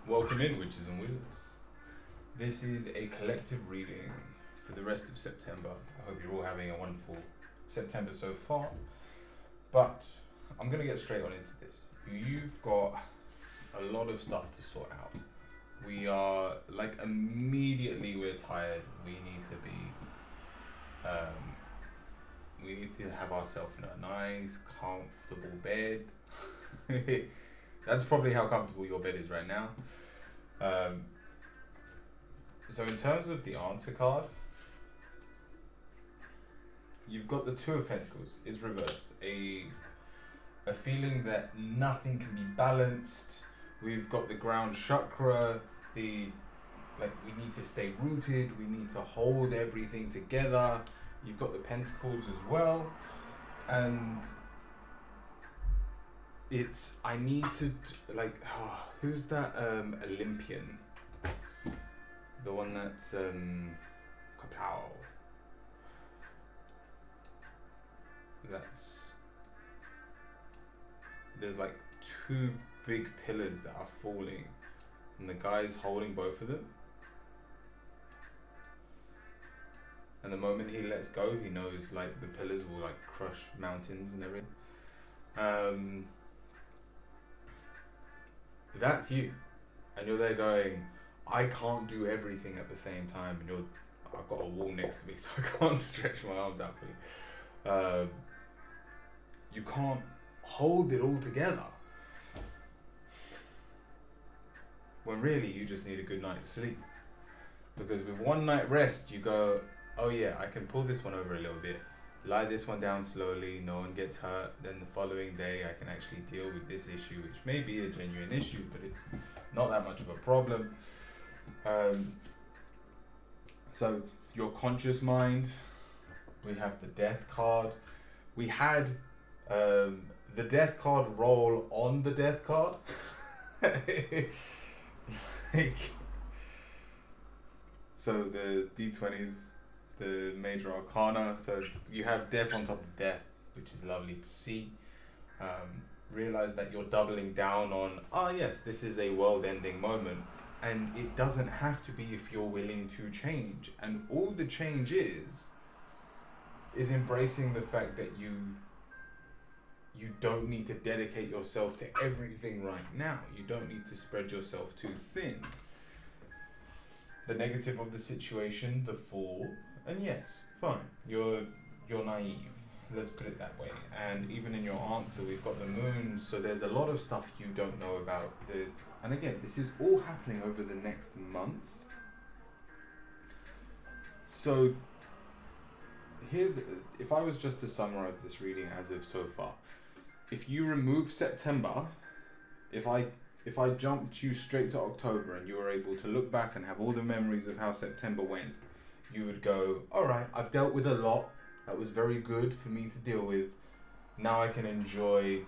Welcome in, witches and wizards. This is a collective reading for the rest of September. I hope you're all having a wonderful September so far. But I'm going to get straight on into this. You've got a lot of stuff to sort out. We are, like, immediately we're tired. We need to have ourselves in a nice, comfortable bed. That's probably how comfortable your bed is right now. So in terms of the answer card, you've got the Two of Pentacles. It's reversed. A feeling that nothing can be balanced. We've got the ground chakra. We need to stay rooted. We need to hold everything together. You've got the Pentacles as well, and it's I need to who's that Olympian? The one that's Kapow. There's like two big pillars that are falling, and the guy's holding both of them. And the moment he lets go, he knows like the pillars will like crush mountains and everything. That's you, and you're there going, I can't do everything at the same time, and I've got a wall next to me, so I can't stretch my arms out for you. You can't hold it all together. When really you just need a good night's sleep. Because with one night rest, you go, oh yeah, I can pull this one over a little bit, lie this one down slowly, no one gets hurt, then the following day I can actually deal with this issue, which may be a genuine issue, but it's not that much of a problem. So your conscious mind, we have the death card. We had the death card roll on the death card. So the D20s, the major arcana, so you have death on top of death, which is lovely to see. Realize that you're doubling down on, yes, this is a world-ending moment, and it doesn't have to be if you're willing to change. And all the change is embracing the fact that you don't need to dedicate yourself to everything right now. You don't need to spread yourself too thin. The negative of the situation, the Fool, and yes, fine, you're naive. Let's put it that way. And even in your answer, we've got the Moon, so there's a lot of stuff you don't know about. And again, this is all happening over the next month. So if I was just to summarize this reading as of so far, if you remove September, if I jumped you straight to October and you were able to look back and have all the memories of how September went, you would go, all right, I've dealt with a lot. That was very good for me to deal with. Now I can enjoy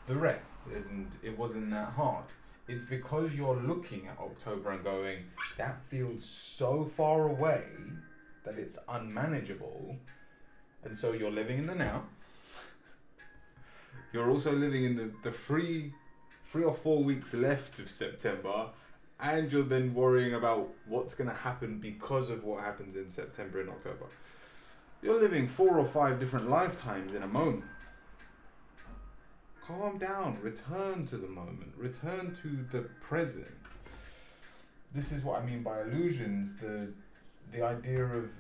the rest, and it wasn't that hard. It's because you're looking at October and going, that feels so far away that it's unmanageable, and so you're living in the now. You're also living in the 3 or 4 weeks left of September, and you're then worrying about what's going to happen because of what happens in September and October. You're living 4 or 5 different lifetimes in a moment. Calm down, return to the moment, return to the present. This is what I mean by illusions, the idea of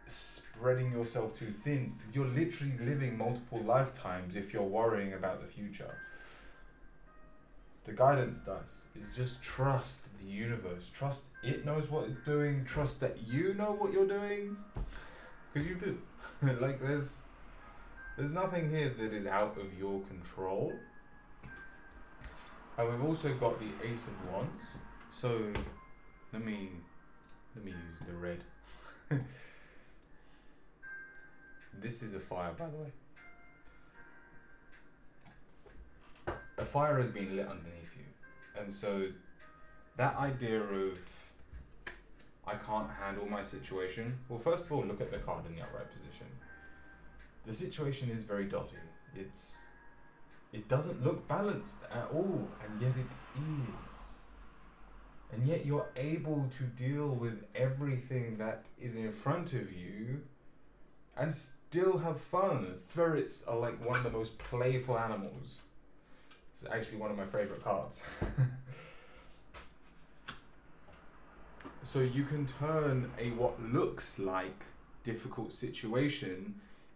spreading yourself too thin. You're literally living multiple lifetimes if you're worrying about the future. The guidance dice is just trust the universe. Trust it knows what it's doing. Trust that you know what you're doing. Because you do. Like there's nothing here that is out of your control. And we've also got the Ace of Wands. So let me use the red. This is a fire, by the way. A fire has been lit underneath you. And so that idea of I can't handle my situation. Well, first of all, look at the card in the upright position. The situation is very dotty. It doesn't look balanced at all, and yet it is. And yet you're able to deal with everything that is in front of you and still have fun. Ferrets are like one of the most playful animals. It's actually one of my favorite cards. So you can turn a what looks like difficult situation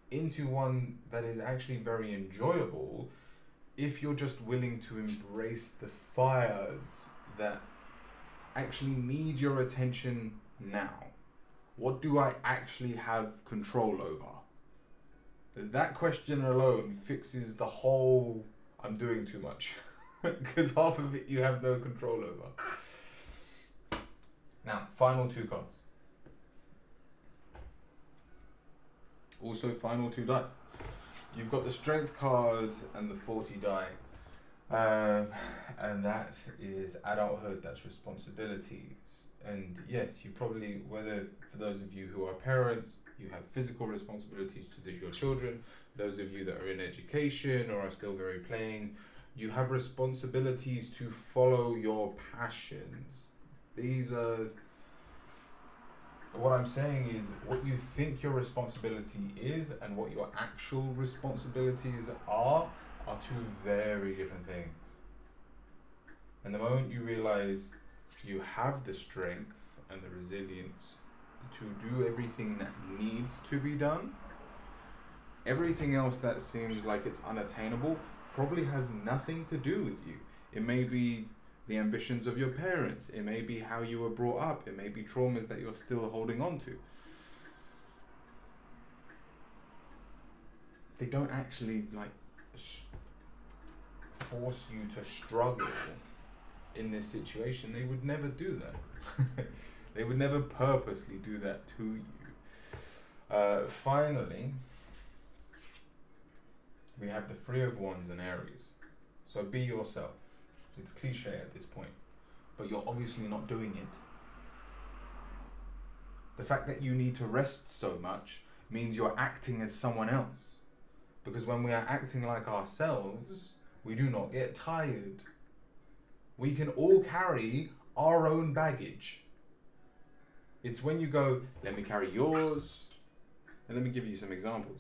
into one that is actually very enjoyable if you're just willing to embrace the fires that actually need your attention now. What do I actually have control over? That question alone fixes the whole I'm doing too much. Because half of it you have no control over. Now, final two cards. Also, final two dice. You've got the Strength card and the 40 die. And that is adulthood, that's responsibilities. And yes, you probably, whether for those of you who are parents, you have physical responsibilities to your children. Those of you that are in education or are still very playing, you have responsibilities to follow your passions. These are, what I'm saying is what you think your responsibility is and what your actual responsibilities are two very different things. And the moment you realize you have the strength and the resilience to do everything that needs to be done, everything else that seems like it's unattainable probably has nothing to do with you. It may be the ambitions of your parents, it may be how you were brought up, it may be traumas that you're still holding on to. They don't actually force you to struggle in this situation. They would never do that. They would never purposely do that to you. Finally, we have the Three of Wands and Aries. So be yourself. It's cliche at this point, but you're obviously not doing it. The fact that you need to rest so much means you're acting as someone else. Because when we are acting like ourselves, we do not get tired. We can all carry our own baggage. It's when you go, let me carry yours. And let me give you some examples.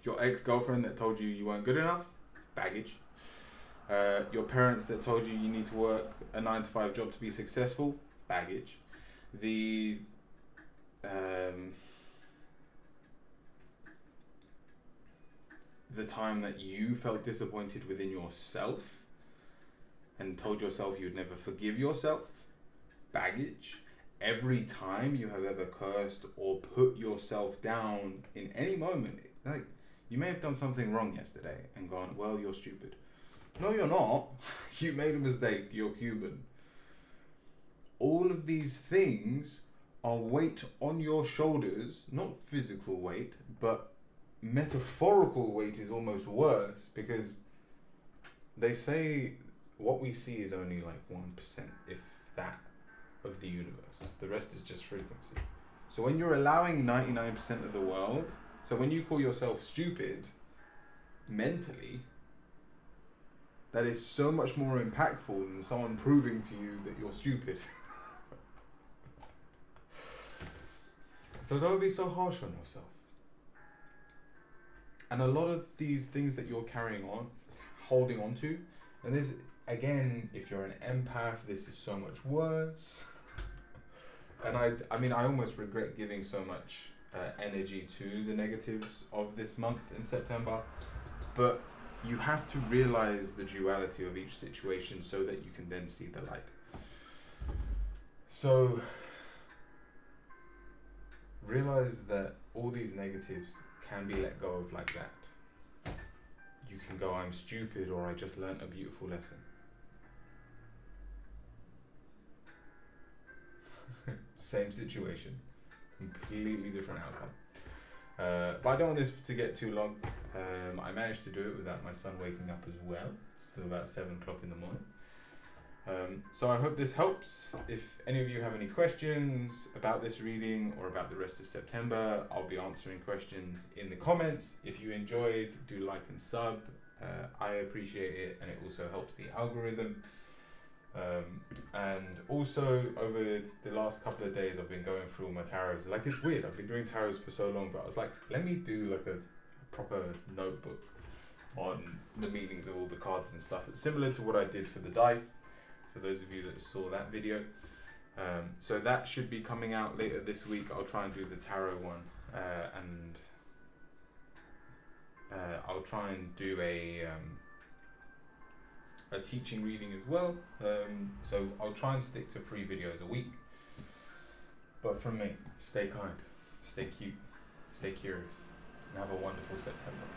Your ex-girlfriend that told you you weren't good enough, baggage. Your parents that told you you need to work a 9-to-5 job to be successful, baggage. The time that you felt disappointed within yourself and told yourself you'd never forgive yourself, baggage. Every time you have ever cursed or put yourself down in any moment, like you may have done something wrong yesterday and gone, well, you're stupid. No, you're not. You made a mistake. You're human. All of these things are weight on your shoulders, not physical weight, but metaphorical weight is almost worse, because they say what we see is only like 1%, if that, of the universe. The rest is just frequency. So when you're allowing 99% of the world, so when you call yourself stupid, mentally, that is so much more impactful than someone proving to you that you're stupid. So don't be so harsh on yourself. And a lot of these things that you're carrying on, holding on to, and this, again, if you're an empath, this is so much worse. And I mean, I almost regret giving so much energy to the negatives of this month in September, but you have to realize the duality of each situation so that you can then see the light. So realize that all these negatives can be let go of like that. You can go, I'm stupid, or I just learnt a beautiful lesson. Same situation, completely different outcome. But I don't want this to get too long. I managed to do it without my son waking up as well. It's still about 7 o'clock in the morning. So I hope this helps. If any of you have any questions about this reading or about the rest of September, I'll be answering questions in the comments. If you enjoyed, do like and sub. I appreciate it, and it also helps the algorithm. And also over the last couple of days I've been going through all my tarots. Like, it's weird, I've been doing tarots for so long, but I was like, let me do like a proper notebook on the meanings of all the cards and stuff. It's similar to what I did for the dice, for those of you that saw that video. So that should be coming out later this week. I'll try and do the tarot one, and I'll try and do a teaching reading as well. So I'll try and stick to 3 videos a week. But from me, stay kind, stay cute, stay curious, and have a wonderful September.